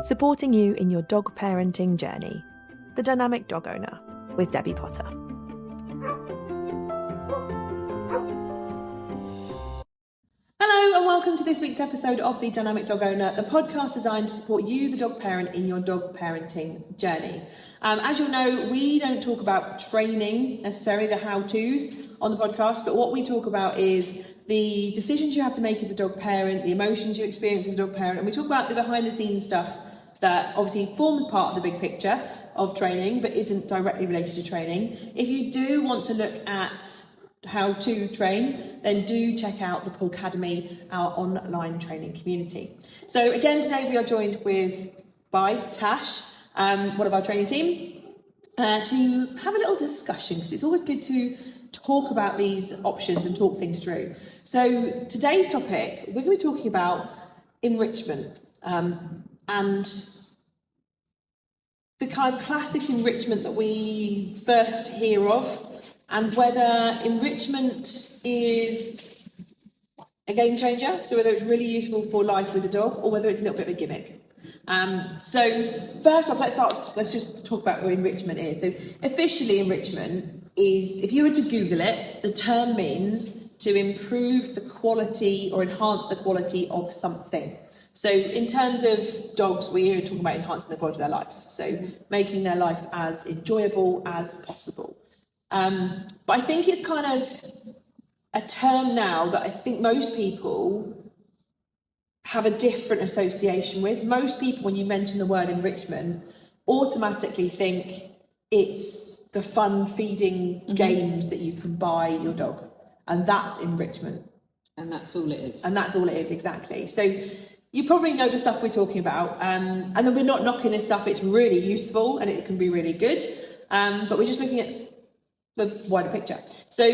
supporting you in your dog parenting journey. The Dynamic Dog Owner with Debbie Potter. Hello and welcome to this week's episode of The Dynamic Dog Owner, the podcast designed to support you, the dog parent, in your dog parenting journey. As you'll know, we don't talk about training, necessarily the how-tos on the podcast, but what we talk about is the decisions you have to make as a dog parent, the emotions you experience as a dog parent, and we talk about the behind-the-scenes stuff that obviously forms part of the big picture of training, but isn't directly related to training. If you do want to look at how to train, then do check out the Paw Academy, our online training community. So again, today we are joined by Tash, one of our training team, to have a little discussion, because it's always good to talk about these options and talk things through. So today's topic, we're going to be talking about enrichment, and the kind of classic enrichment that we first hear of, and whether enrichment is a game changer, so whether it's really useful for life with a dog, or whether it's a little bit of a gimmick. So first off, let's just talk about what enrichment is. So officially, enrichment is, if you were to Google it, the term means to improve the quality or enhance the quality of something. So in terms of dogs, we're talking about enhancing the quality of their life. So making their life as enjoyable as possible. But I think it's kind of a term now that I think most people have a different association with. Most people, when you mention the word enrichment, automatically think it's the fun feeding games that you can buy your dog. And that's enrichment. And that's all it is. And that's all it is, exactly. So you probably know the stuff we're talking about. And then we're not knocking this stuff. It's really useful and it can be really good. But we're just looking at the wider picture. So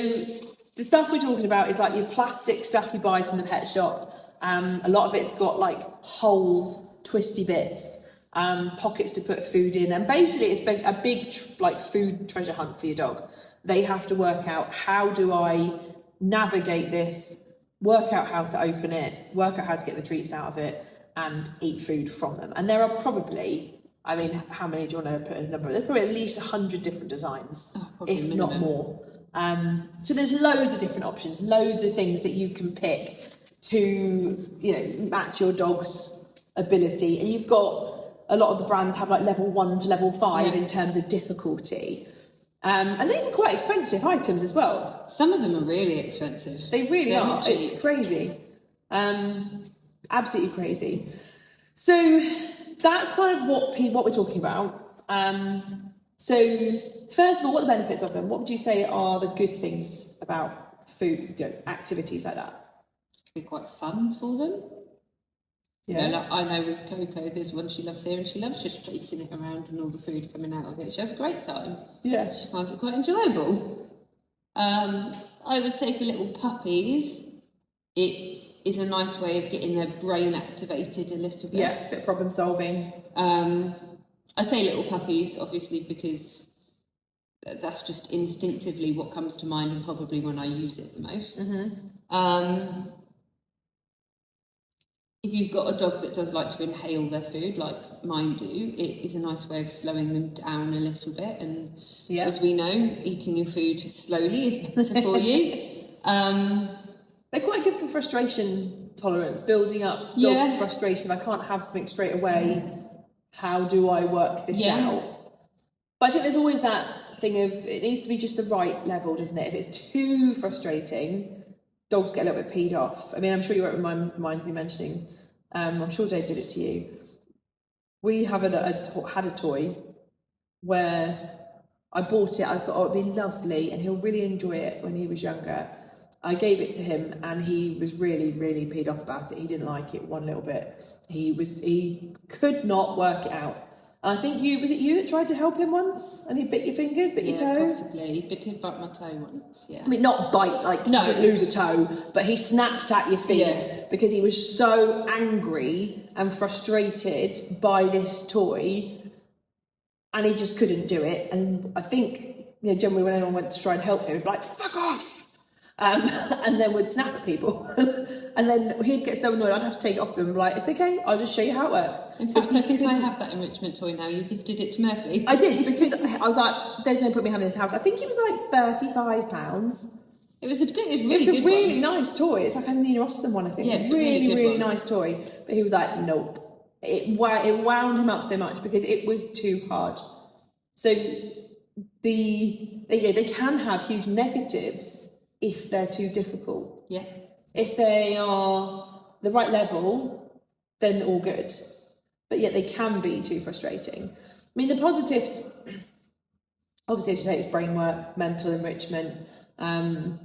the stuff we're talking about is like your plastic stuff you buy from the pet shop. A lot of it's got like holes, twisty bits, pockets to put food in. And basically it's a big like food treasure hunt for your dog. They have to work out, how do I navigate this, work out how to open it, work out how to get the treats out of it, and eat food from them. And there are probably, I mean, how many do you want to put in a number? There's probably at least 100 different designs, if minimum. not more. So there's loads of different options, loads of things that you can pick to, match your dog's ability. And you've got, a lot of the brands have like level 1 to level 5 in terms of difficulty. And these are quite expensive items as well. Some of them are really expensive. They really are. It's crazy. Absolutely crazy. So that's kind of what we're talking about. So first of all, what are the benefits of them? What would you say are the good things about food, activities like that? It can be quite fun for them. Yeah. Like I know with Coco, there's one she loves here, and she loves just chasing it around and all the food coming out of it. She has a great time. Yeah. She finds it quite enjoyable. I would say for little puppies, it is a nice way of getting their brain activated a little bit. Yeah, a bit of problem solving. I say little puppies, obviously, because that's just instinctively what comes to mind, and probably when I use it the most. If you've got a dog that does like to inhale their food, like mine do, it is a nice way of slowing them down a little bit. And as we know, eating your food slowly is better for you. They're quite good for frustration tolerance, building up dogs' frustration. If I can't have something straight away, how do I work this out? But I think there's always that thing of, it needs to be just the right level, doesn't it? If it's too frustrating, dogs get a little bit peed off. I mean, I'm sure you won't mind me mentioning, I'm sure Dave did it to you. We have had a toy where I bought it, I thought, it'd be lovely and he'll really enjoy it when he was younger. I gave it to him and he was really, really peed off about it. He didn't like it one little bit. He could not work it out. And I think was it you that tried to help him once and he bit your fingers, bit your toe? Possibly. He did bite my toe once, I mean, not bite, like no, lose a toe, but he snapped at your feet because he was so angry and frustrated by this toy and he just couldn't do it. And I think, generally when anyone went to try and help him, he'd be like, fuck off. and then would snap at people. And then he'd get so annoyed, I'd have to take it off him and be like, it's okay, I'll just show you how it works. In fact, I think I have that enrichment toy now. You gifted it to Murphy. I did, because I was like, there's no point me having this house. I think it was like £35. It was a really nice toy. It's like a Nina Austin one, I think. Yeah, it's really nice toy. But he was like, nope. It wound him up so much because it was too hard. So they can have huge negatives if they're too difficult. Yeah. If they are the right level, then all good. But yet they can be too frustrating. I mean, the positives, obviously, as you say, it's brain work, mental enrichment, the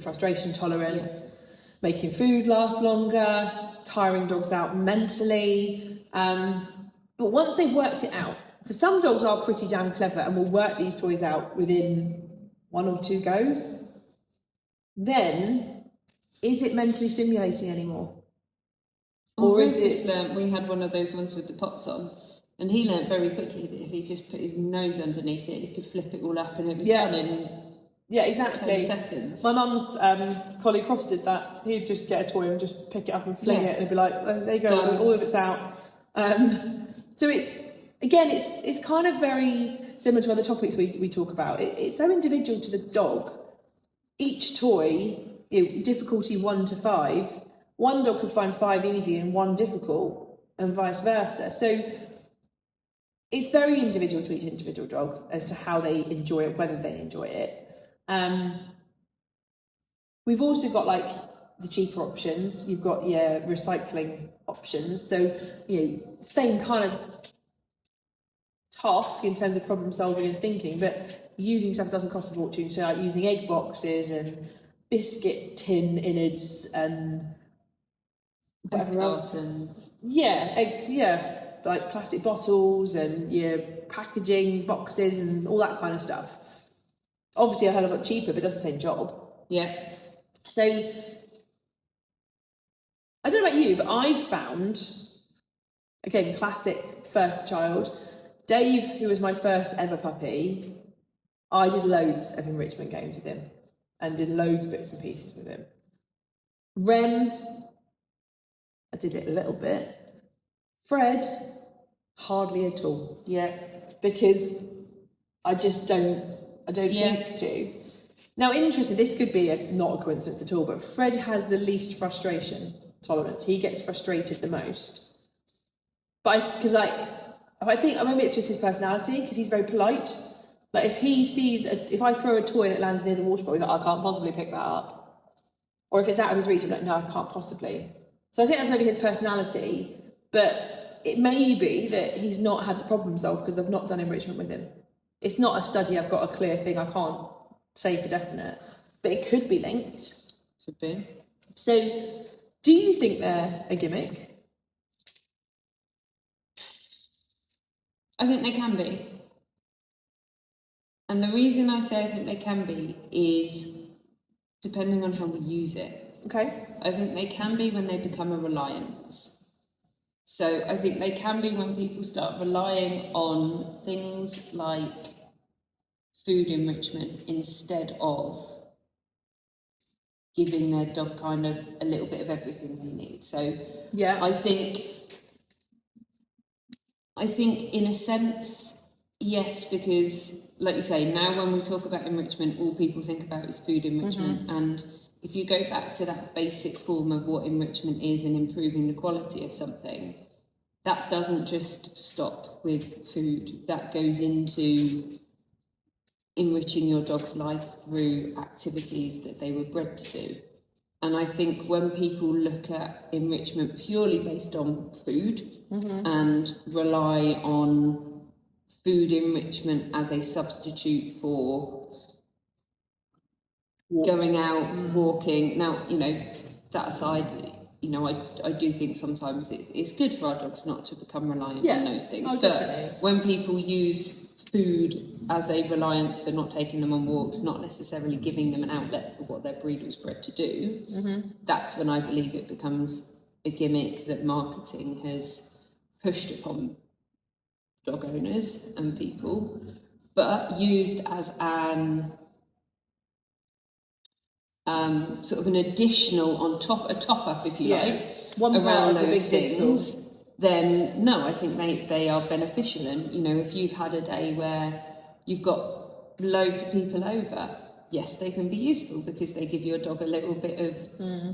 frustration tolerance, making food last longer, tiring dogs out mentally. But once they've worked it out, because some dogs are pretty damn clever and will work these toys out within 1 or 2 goes, then is it mentally stimulating anymore? Or is it... We had one of those ones with the pots on, and he learnt very quickly that if he just put his nose underneath it, he could flip it all up and it was done in exactly 10 seconds. My mum's colleague Cross did that. He'd just get a toy and just pick it up and fling it, and it'd be like, there you go, done. all of it's out. So it's kind of very similar to other topics we talk about. It's so individual to the dog. Each toy, difficulty 1 to 5, one dog could find 5 easy and 1 difficult, and vice versa. So it's very individual to each individual dog as to how they enjoy it, whether they enjoy it. We've also got like the cheaper options. You've got your recycling options. So, same kind of task in terms of problem solving and thinking, but using stuff that doesn't cost a fortune. So like using egg boxes and biscuit tin innards and whatever else. Like plastic bottles and your packaging boxes and all that kind of stuff. Obviously a hell of a lot cheaper, but does the same job. Yeah. So I don't know about you, but I've found, again, classic first child, Dave, who was my first ever puppy, I did loads of enrichment games with him and did loads of bits and pieces with him. Rem, I did it a little bit. Fred, hardly at all. Yeah. Because I just don't think to. Now, interesting, this could be not a coincidence at all, but Fred has the least frustration tolerance. He gets frustrated the most. But I think maybe it's just his personality, because he's very polite. Like if he sees, if I throw a toy and it lands near the water bowl, he's like, I can't possibly pick that up. Or if it's out of his reach, I'm like, no, I can't possibly. So I think that's maybe his personality, but it may be that he's not had to problem solve because I've not done enrichment with him. It's not a study, I've got a clear thing, I can't say for definite, but it could be linked. Could be. So, do you think they're a gimmick? I think they can be. And the reason I say I think they can be is depending on how we use it. Okay. I think they can be when they become a reliance. So I think they can be when people start relying on things like food enrichment instead of giving their dog kind of a little bit of everything they need. So yeah, I think in a sense, yes, because like you say, now when we talk about enrichment, all people think about is food enrichment. Mm-hmm. And if you go back to that basic form of what enrichment is and improving the quality of something, that doesn't just stop with food. That goes into enriching your dog's life through activities that they were bred to do. And I think when people look at enrichment purely based on food and rely on food enrichment as a substitute for walks, going out, walking. Now, that aside, I do think sometimes it's good for our dogs not to become reliant on those things. Oh, but when people use food as a reliance for not taking them on walks, not necessarily giving them an outlet for what their breed was bred to do, that's when I believe it becomes a gimmick that marketing has pushed upon dog owners and people, but used as an sort of an additional a top up, if you like, one part around of the those big things, then no, I think they are beneficial. And if you've had a day where you've got loads of people over, yes, they can be useful because they give your dog a little bit of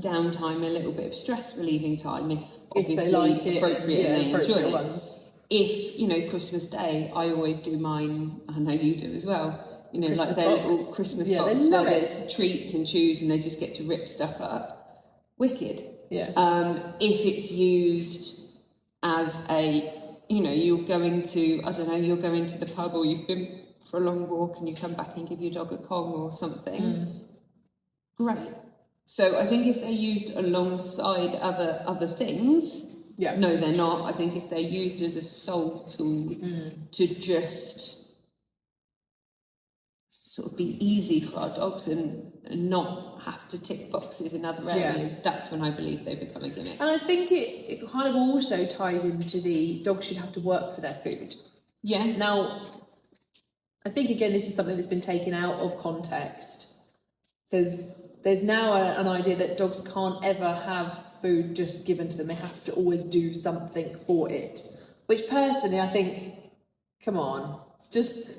downtime, a little bit of stress relieving time, if they like it, appropriate and they enjoy it. Ones. If Christmas Day, I always do mine. I know you do as well. Christmas like their box. little Christmas box where there's treats and chews and they just get to rip stuff up. Wicked. Yeah. If it's used as a, you're going to the pub, or you've been for a long walk and you come back and give your dog a Kong or something, great. So I think if they're used alongside other things, no, they're not. I think if they're used as a sole tool to just sort of be easy for our dogs and not have to tick boxes in other areas, that's when I believe they become a gimmick. And I think it kind of also ties into the dogs should have to work for their food. Yeah. Now, I think, again, this is something that's been taken out of context, because there's now an idea that dogs can't ever have food just given to them. They have to always do something for it, which personally I think, come on.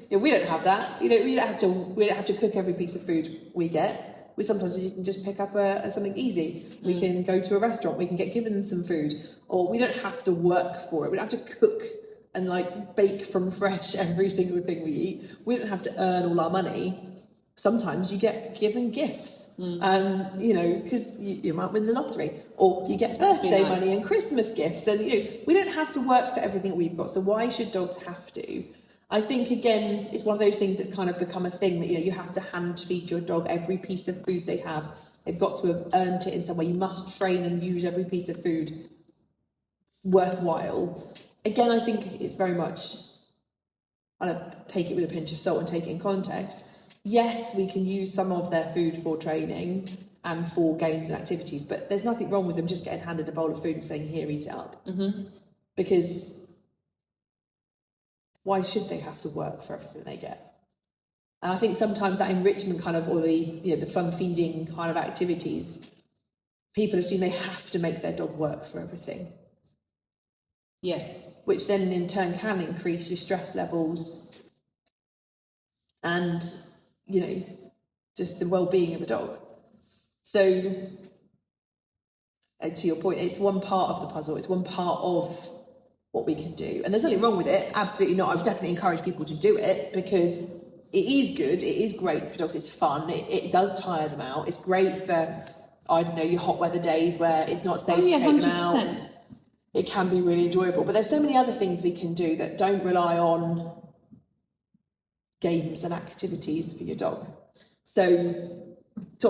We don't have that. We don't have to cook every piece of food we get. Sometimes you can just pick up something easy. We can go to a restaurant. We can get given some food, or we don't have to work for it. We don't have to cook and bake from fresh every single thing we eat. We don't have to earn all our money. Sometimes you get given gifts, because you might win the lottery, or you get birthday money and Christmas gifts, and we don't have to work for everything we've got. So why should dogs have to? I think, again, it's one of those things that's kind of become a thing that, you have to hand feed your dog every piece of food they have. They've got to have earned it in some way. You must train and use every piece of food worthwhile. Again, I think it's very much, take it with a pinch of salt and take it in context. Yes, we can use some of their food for training and for games and activities, but there's nothing wrong with them just getting handed a bowl of food and saying, here, eat it up. Because why should they have to work for everything they get? And I think sometimes that enrichment kind of, or the fun feeding kind of activities, people assume they have to make their dog work for everything. Yeah. Which then in turn can increase your stress levels and, just the well-being of a dog. So, to your point, it's one part of the puzzle. It's one part of what we can do. And there's nothing wrong with it. Absolutely not. I would definitely encourage people to do it because it is good. It is great for dogs. It's fun. It does tire them out. It's great for, your hot weather days where it's not safe to take 100%. them out. It can be really enjoyable. But there's so many other things we can do that don't rely on games and activities for your dog. So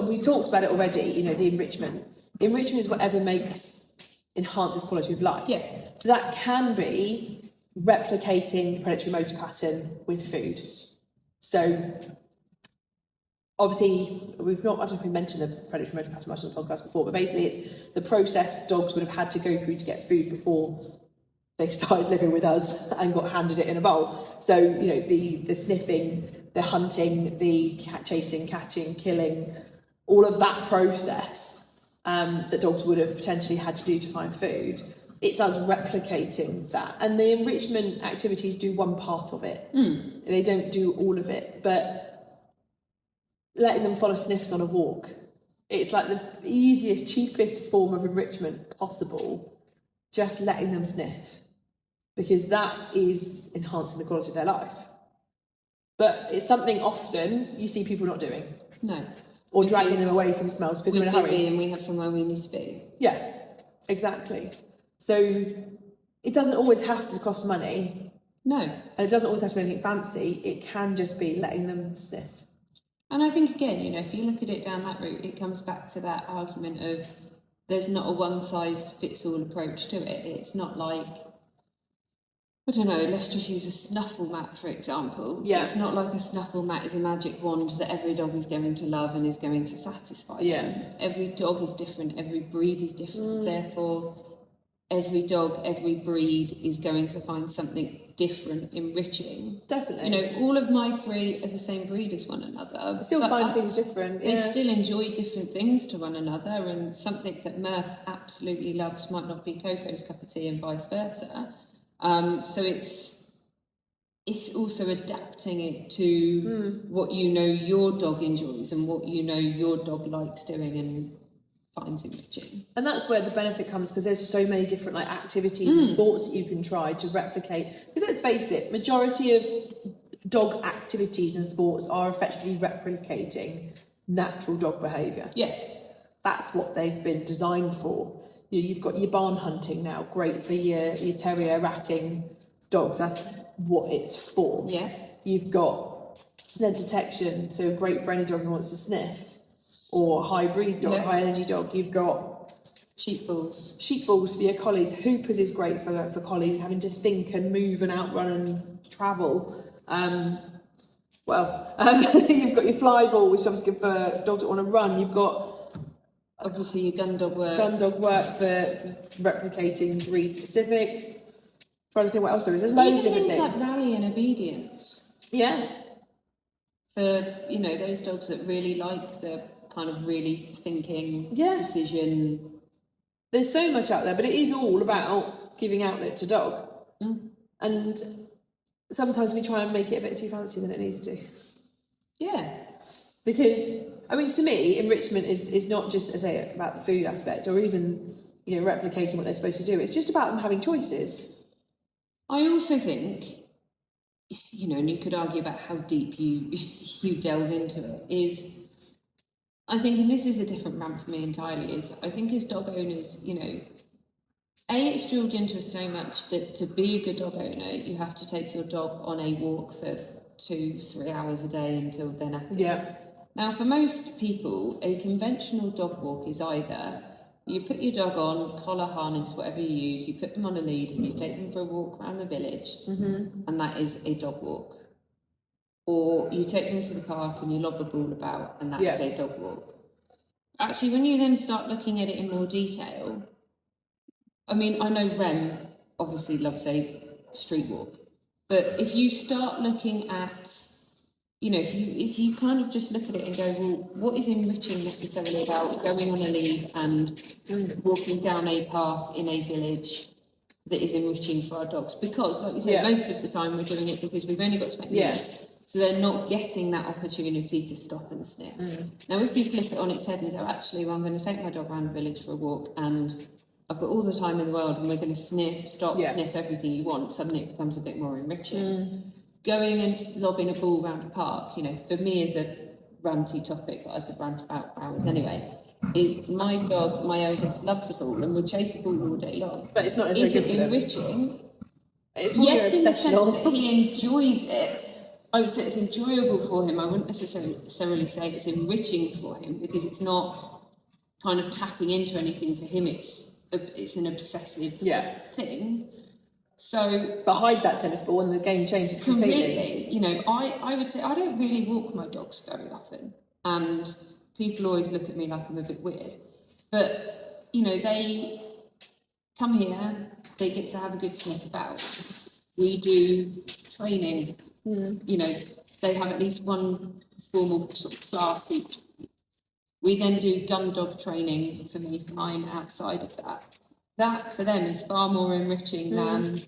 we talked about it already, the enrichment. Enrichment is whatever enhances quality of life. Yeah. So that can be replicating the predatory motor pattern with food. So obviously I don't know if we mentioned the predatory motor pattern much on the podcast before, but basically it's the process dogs would have had to go through to get food before they started living with us and got handed it in a bowl. So, the sniffing, the hunting, the chasing, catching, killing, all of that process that dogs would have potentially had to do to find food, it's us replicating that. And the enrichment activities do one part of it. They don't do all of it. But letting them follow sniffs on a walk, it's like the easiest, cheapest form of enrichment possible, just letting them sniff, because that is enhancing the quality of their life. But it's something often you see people not doing. No. Or dragging them away from smells because they're in a hurry. Busy and we have somewhere we need to be. Yeah, exactly. So it doesn't always have to cost money. No. And it doesn't always have to be anything fancy. It can just be letting them sniff. And I think, again, if you look at it down that route, it comes back to that argument of there's not a one-size-fits-all approach to it. It's not like, I don't know, let's just use a snuffle mat, for example. Yeah. It's not like a snuffle mat is a magic wand that every dog is going to love and is going to satisfy them. Every dog is different, every breed is different. Therefore, every dog, every breed is going to find something different, enriching. Definitely. You know, all of my 3 are the same breed as one another. I still find things different. They still enjoy different things to one another, and something that Murph absolutely loves might not be Coco's cup of tea, and vice versa. So it's also adapting it to what you know your dog enjoys and what you know your dog likes doing and finds enriching. And that's where the benefit comes, because there's so many different like activities and sports that you can try to replicate. Because let's face it, majority of dog activities and sports are effectively replicating natural dog behaviour. Yeah. That's what they've been designed for. You've got your barn hunting now, great for your terrier ratting dogs. That's what it's for. Yeah. You've got scent detection, so great for any dog who wants to sniff. Or high breed dog, high energy dog. You've got sheep balls for your collies. Hoopers is great for collies, having to think and move and outrun and travel. What else? You've got your fly ball, which is obviously good for dogs that want to run. You've got obviously your gun dog work. Gun dog work for replicating breed specifics. Trying to think what else there is. There's loads of different things. Like rally and obedience. Yeah. For those dogs that really like the kind of really thinking, precision. There's so much out there, but it is all about giving outlet to dog. And sometimes we try and make it a bit too fancy than it needs to. Yeah. Because, I mean, to me, enrichment is not just, as I say, about the food aspect or even, replicating what they're supposed to do. It's just about them having choices. I also think, and you could argue about how deep you delve into it, is I think, and this is a different rant for me entirely, is I think as dog owners, it's drilled into us so much that to be a good dog owner, you have to take your dog on a walk for 2-3 hours a day until they're knackered. Yeah. Now, for most people, a conventional dog walk is either you put your dog on, collar, harness, whatever you use, you put them on a lead and you take them for a walk around the village, and that is a dog walk. Or you take them to the park and you lob a ball about, and that's a dog walk. Actually, when you then start looking at it in more detail, I mean, I know Rem obviously loves a street walk, but if you start looking at, if you kind of just look at it and go, well, what is enriching necessarily about going on a lead and walking down a path in a village that is enriching for our dogs? Because, like you said, most of the time we're doing it because we've only got 20 minutes. So they're not getting that opportunity to stop and sniff. Now, if you flip it on its head and go, actually, well, I'm going to take my dog around the village for a walk and I've got all the time in the world and we're going to sniff everything you want, suddenly it becomes a bit more enriching. Going and lobbing a ball around a park, for me is a ranty topic that I could rant about for hours anyway, is my dog, my eldest, loves a ball and will chase a ball all day long. But it's not Is it enriching? It's more yes, in the sense obsessional. that he enjoys it. I would say it's enjoyable for him. I wouldn't necessarily say it's enriching for him because it's not kind of tapping into anything for him. It's an obsessive thing. So, but hide that tennis ball and the game changes completely. I would say I don't really walk my dogs very often, and people always look at me like I'm a bit weird. But they come here, they get to have a good sniff about. We do training. They have at least one formal sort of class each. We then do gun dog training for me, for mine, outside of that. That, for them, is far more enriching than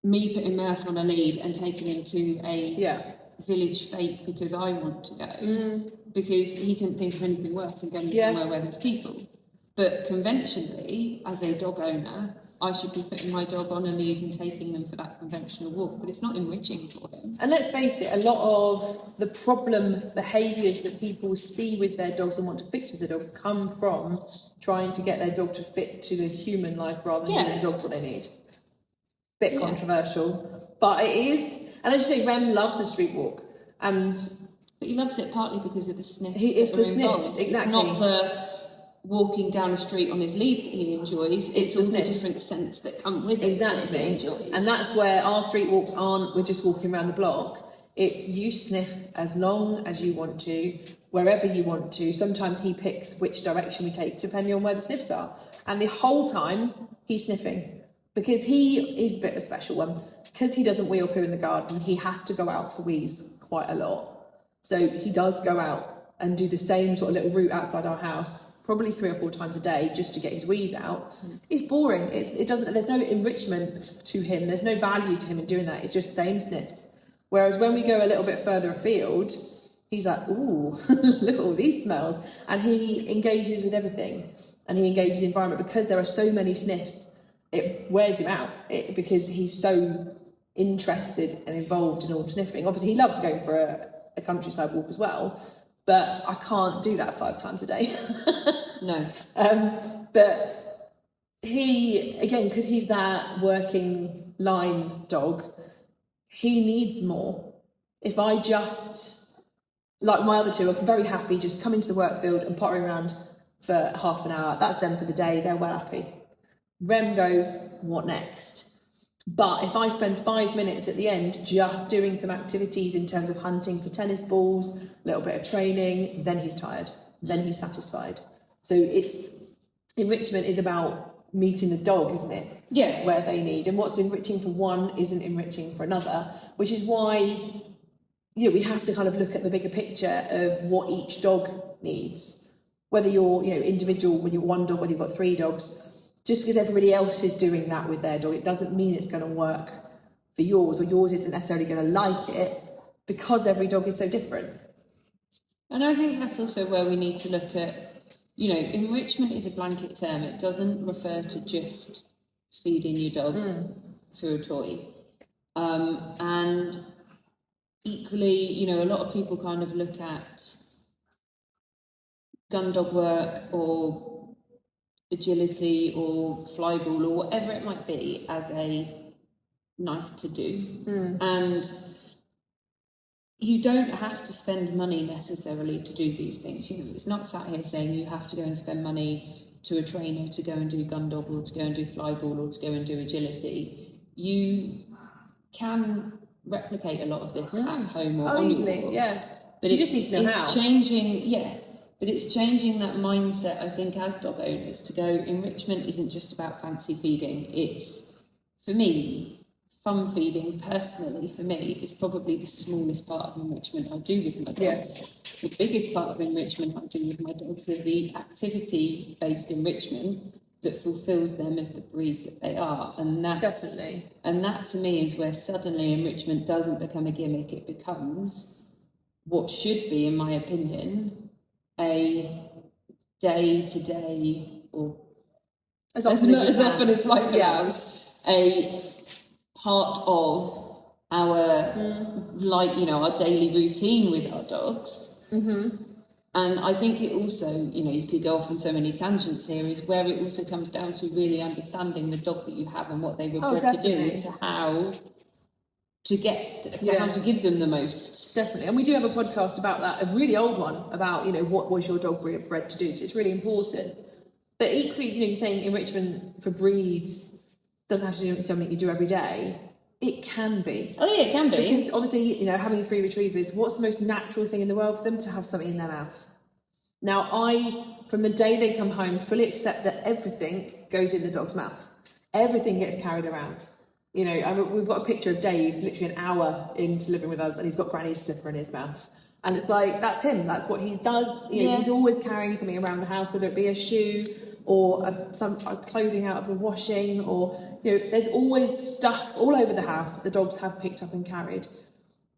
me putting Murph on a lead and taking him to a village fete because I want to go. Because he couldn't think of anything worse than going somewhere where there's people. But conventionally, as a dog owner, I should be putting my dog on a lead and taking them for that conventional walk, but it's not enriching for him. And let's face it, a lot of the problem behaviours that people see with their dogs and want to fix with their dog come from trying to get their dog to fit to the human life rather than giving the dogs what they need. Bit controversial, but it is. And as you say, Rem loves a street walk, but he loves it partly because of the sniffs. It's the sniffs, exactly. It's not the walking down the street on his lead that he enjoys, it's all the different scents that come with it that he enjoys. And that's where our street walks aren't, we're just walking around the block. It's you sniff as long as you want to, wherever you want to. Sometimes he picks which direction we take depending on where the sniffs are. And the whole time, he's sniffing. Because he is a bit of a special one. Because he doesn't wee or poo in the garden, he has to go out for wees quite a lot. So he does go out and do the same sort of little route outside our house, probably 3 or 4 times a day, just to get his wees out. It's boring. There's no enrichment to him. There's no value to him in doing that. It's just same sniffs. Whereas when we go a little bit further afield, he's like, ooh, look at all these smells. And he engages with everything. And he engages the environment. Because there are so many sniffs, it wears him out because he's so interested and involved in all the sniffing. Obviously, he loves going for a countryside walk as well, but I can't do that 5 times a day. No. But he, again, because he's that working line dog, he needs more. If I just, like my other 2, are very happy just coming to the work field and pottering around for half an hour. That's them for the day. They're well happy. Rem goes, what next? But if I spend 5 minutes at the end just doing some activities in terms of hunting for tennis balls, a little bit of training, then he's tired, then he's satisfied. So enrichment is about meeting the dog, isn't it? Yeah. Where they need. And what's enriching for one isn't enriching for another, which is why we have to kind of look at the bigger picture of what each dog needs. Whether you're individual with your one dog, whether you've got 3 dogs, just because everybody else is doing that with their dog, it doesn't mean it's going to work for yours, or yours isn't necessarily going to like it, because every dog is so different. And I think that's also where we need to look at, enrichment is a blanket term. It doesn't refer to just feeding your dog through a toy. And equally, a lot of people kind of look at gun dog work or agility or flyball or whatever it might be as a nice to do. And you don't have to spend money necessarily to do these things. It's not sat here saying you have to go and spend money to a trainer to go and do gun dog or to go and do flyball or to go and do agility. You can replicate a lot of this at home or on your walks. Yeah. But you just need to know how. But it's changing that mindset, I think, as dog owners, to go, enrichment isn't just about fancy feeding. It's, for me, fun feeding, personally, for me, is probably the smallest part of enrichment I do with my dogs. Yes. The biggest part of enrichment I do with my dogs is the activity-based enrichment that fulfills them as the breed that they are. And Definitely. And that, to me, is where suddenly enrichment doesn't become a gimmick. It becomes what should be, in my opinion, a day-to-day, or as often as life allows, a part of our our daily routine with our dogs. And I think it also, you could go off on so many tangents here, is where it also comes down to really understanding the dog that you have and what they were bred to do, as to how to give them the most. Definitely. And we do have a podcast about that, a really old one, about, what was your dog bred to do, because it's really important. But equally, you're saying enrichment for breeds doesn't have to do something you do every day. It can be. Oh yeah, it can be. Because obviously, having 3 retrievers, what's the most natural thing in the world for them? To have something in their mouth. Now, I, from the day they come home, fully accept that everything goes in the dog's mouth. Everything gets carried around. We've got a picture of Dave literally an hour into living with us, and he's got Granny's slipper in his mouth. And it's like, that's him. That's what he does. He's always carrying something around the house, whether it be a shoe or some clothing out of the washing, or, there's always stuff all over the house that the dogs have picked up and carried.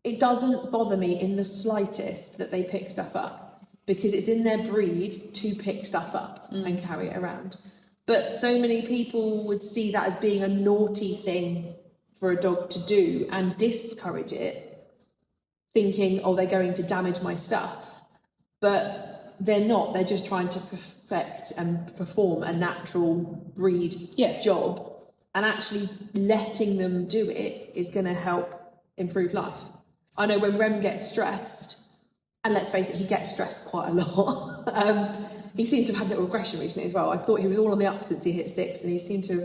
It doesn't bother me in the slightest that they pick stuff up, because it's in their breed to pick stuff up and carry it around. But so many people would see that as being a naughty thing for a dog to do and discourage it, thinking, they're going to damage my stuff. But they're not. They're just trying to perfect and perform a natural breed job. And actually letting them do it is going to help improve life. I know when Rem gets stressed, and let's face it, he gets stressed quite a lot. He seems to have had a little aggression recently as well. I thought he was all on the up since he hit 6, and he seemed to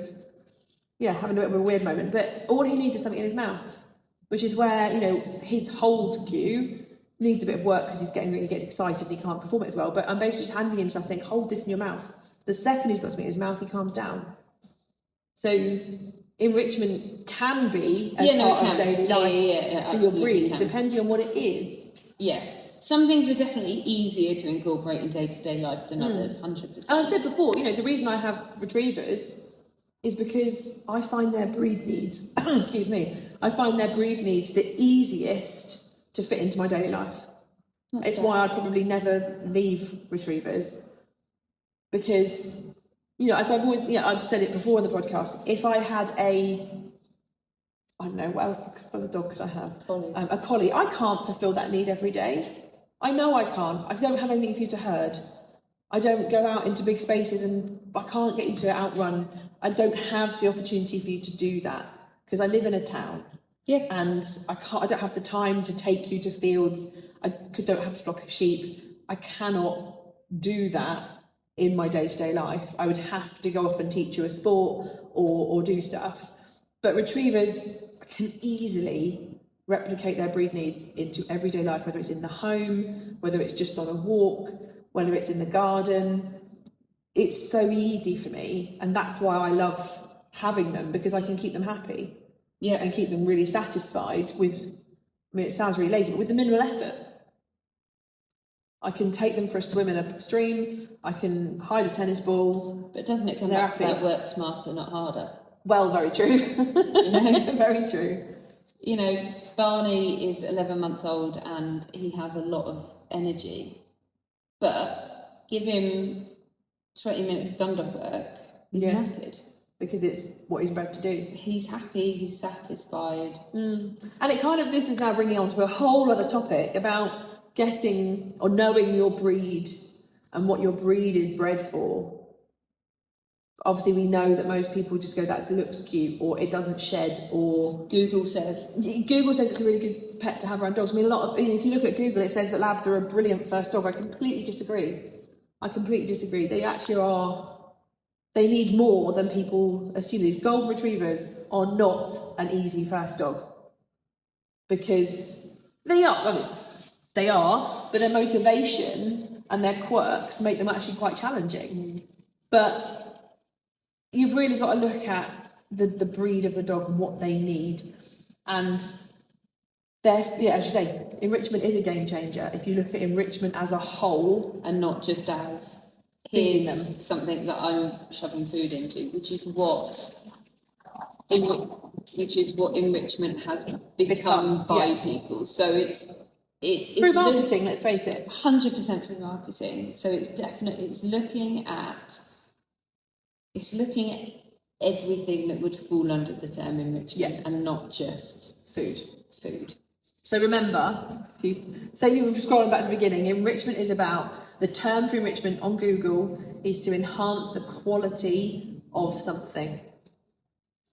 have, having a bit of a weird moment. But all he needs is something in his mouth, which is where, his hold cue needs a bit of work, because he gets excited and he can't perform it as well. But I'm basically just handing him stuff, saying, hold this in your mouth. The second he's got something in his mouth, he calms down. So enrichment can be as part of daily life for your breed, depending on what it is. Yeah. Some things are definitely easier to incorporate in day-to-day life than others, 100%. And I've said before, the reason I have retrievers is because I find their breed needs, excuse me, I find their breed needs the easiest to fit into my daily life. It's why I'd probably never leave retrievers, because, as I've always, I've said it before on the podcast, if I had I don't know, what else, what other dog could I have? A collie. I can't fulfil that need every day. I know I can't. I don't have anything for you to herd. I don't go out into big spaces and I can't get you to outrun. I don't have the opportunity for you to do that because I live in a town. Yeah. And I don't have the time to take you to fields. I don't have a flock of sheep. I cannot do that in my day-to-day life. I would have to go off and teach you a sport or do stuff. But retrievers can easily replicate their breed needs into everyday life, whether it's in the home, whether it's just on a walk, whether it's in the garden. It's so easy for me, and that's why I love having them, because I can keep them happy and keep them really satisfied with, it sounds really lazy, but with the minimal effort. I can take them for a swim in a stream, I can hide a tennis ball. But doesn't it come back to that work smarter, not harder? Well, very true. Very true. Barney is 11 months old and he has a lot of energy. But give him 20 minutes of gun dog work, he's knackered. Because it's what he's bred to do. He's happy, he's satisfied. And this is now bringing on to a whole other topic about getting or knowing your breed and what your breed is bred for. Obviously, we know that most people just go, that looks cute, or it doesn't shed, or... Google says it's a really good pet to have around dogs. If you look at Google, it says that labs are a brilliant first dog. I completely disagree. They actually are... They need more than people assume. Golden retrievers are not an easy first dog. Because they are, but their motivation and their quirks make them actually quite challenging. But you've really got to look at the breed of the dog and what they need. And as you say, enrichment is a game changer. If you look at enrichment as a whole. And not just as, here's something that I'm shoving food into, which is what enrichment has become by people. So it's through marketing, let's face it. 100% through marketing. So it's looking at everything that would fall under the term enrichment and not just food. So remember, say you were scrolling back to the beginning, enrichment is about, the term for enrichment on Google is to enhance the quality of something.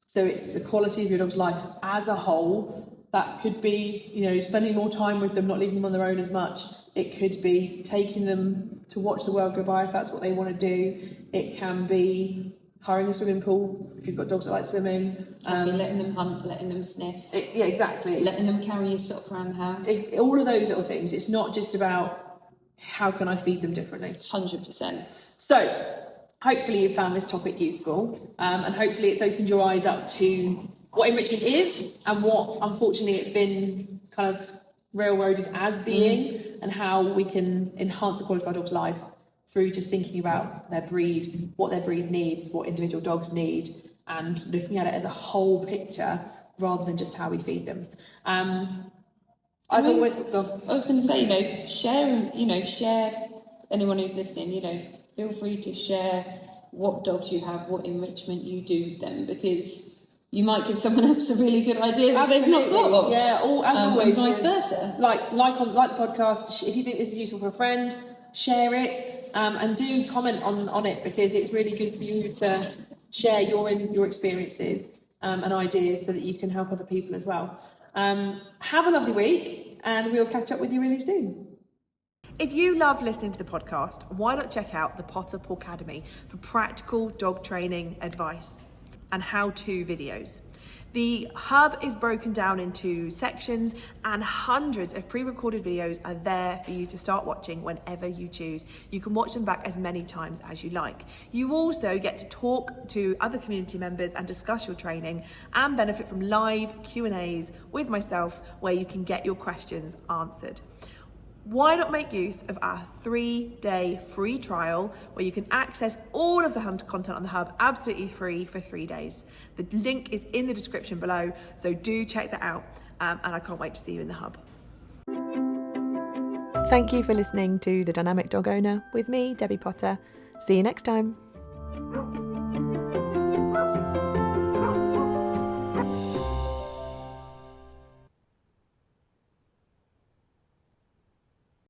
So it's the quality of your dog's life as a whole. That could be, spending more time with them, not leaving them on their own as much. It could be taking them to watch the world go by if that's what they want to do. It can be hiring a swimming pool if you've got dogs that like swimming. Letting them hunt, letting them sniff. Exactly. Letting them carry a sock around the house. All of those little things. It's not just about how can I feed them differently. 100%. So hopefully you've found this topic useful, and hopefully it's opened your eyes up to what enrichment is and what, unfortunately, it's been kind of railroaded as being, and how we can enhance the quality of our dog's life through just thinking about their breed, what their breed needs, what individual dogs need, and looking at it as a whole picture rather than just how we feed them. I was going to say, share, anyone who's listening, feel free to share what dogs you have, what enrichment you do with them, because you might give someone else a really good idea that they've not thought of. Yeah, as always. And vice versa. Like the podcast, if you think this is useful for a friend, share it, and do comment on it, because it's really good for you to share your experiences and ideas so that you can help other people as well. Have a lovely week, and we'll catch up with you really soon. If you love listening to the podcast, why not check out the Potter Academy for practical dog training advice and how-to videos. The hub is broken down into sections, and hundreds of pre-recorded videos are there for you to start watching whenever you choose. You can watch them back as many times as you like. You also get to talk to other community members and discuss your training, and benefit from live Q&As with myself where you can get your questions answered. Why not make use of our 3-day free trial where you can access all of the content on the hub absolutely free for 3 days. The link is in the description below, so do check that out, and I can't wait to see you in the hub. Thank you for listening to The Dynamic Dog Owner with me, Debbie Potter. See you next time.